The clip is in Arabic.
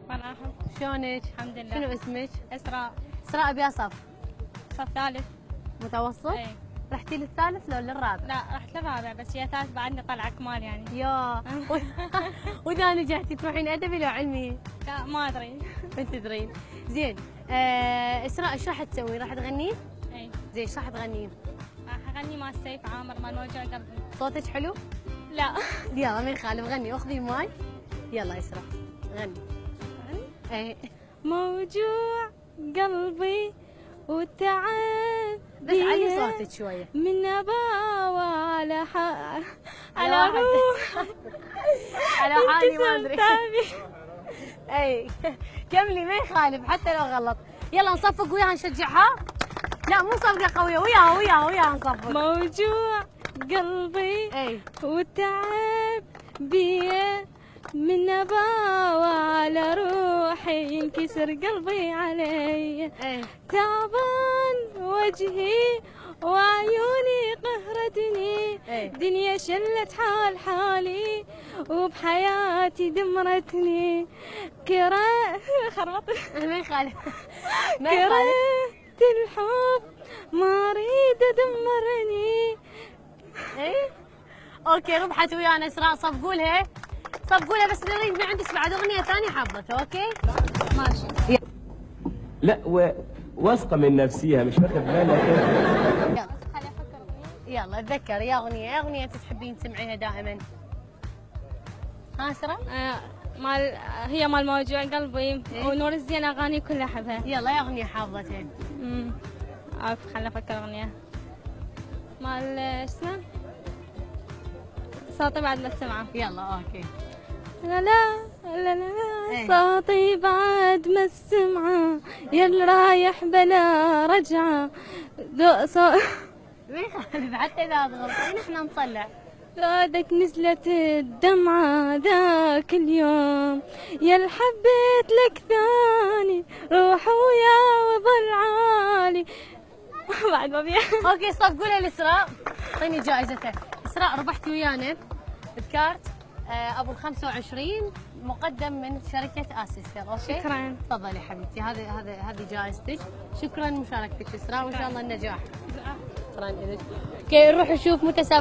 مرحبا. شلونك؟ الحمد لله. شنو اسمك؟ اسراء. اسراء ابي صف صف ثالث. متوسط؟ اي. رحتي للثالث لو للرابع؟ لا رحت للرابع بس هي ثالث بعدني طلع كمال يعني. يا واذا نجحتي تروحين ادبي لو علمي؟ لا ما ادري. ما تدرين. زين اسراء ايش راح تسوي؟ راح تغنين؟ اي. زين ايش راح تغنين؟ راح اغني مال سيف عامر مال موجوع قلبي. صوتك حلو؟ لا. يلا ما يخالف غني، اخذي الماي. يلا اسراء غني. اي. موجوع قلبي وتعب بس علي صوتك شويه. من اباوى على على روح على حالي ما ادري. تعبي. اي كملي ما يخالف حتى لو غلط. يلا نصفق وياها نشجعها. لا مو صفقه قويه، وياها نصفق. موجوع قلبي اي وتعب بيه من اباوى على روحي ينكسر قلبي علي. اي تعبان وجهي وعيوني قهرتني. اي دنيا شلت حالي وبحياتي دمرتني. خربطت. ما يخالف ما يخالف. كرهت الحب ما اريد ادمرني. اي اوكي ربحت ويانا اسراء. صفقوا لها بس نريد ما عندك بعد اغنيه ثانيه حابتها. اوكي ماشي. لا واثقه من نفسها مش واخد بالها كده. يلا خلي افكر اغنيه. يلا اتذكر يا اغنيه انت تحبين تسمعيها دائما. ها اسراء؟ مال هي مال موجوع قلبي. إيه؟ ونور الزين اغاني كلها احبها. يلا يا اغنيه حافظتين. خلي افكر اغنيه. مال اسمه صوتي بعد ما تسمعه. يلا اوكي. لا لا لا لا إيه؟ صوتي بعد ما السمعه يا رايح بلا رجعه. ما يخالف حتى اذا تغلطين احنا نطلع. بعدك نزلت الدمعة ذاك اليوم يا حبيت لك ثاني روح ويا وظل عالي. بعد ما بيها. اوكي صفقوا لها لاسراء. اعطيني جائزتها. اسراء ربحتي ويانا بكارت ابو ال 25 مقدم من شركة اسيسر. اوكي شكرا. تفضلي حبيبتي هذه جائزتك. شكرا لمشاركتك اسراء وان شاء الله النجاح. شكرا لك. اوكي نروح نشوف متسابقة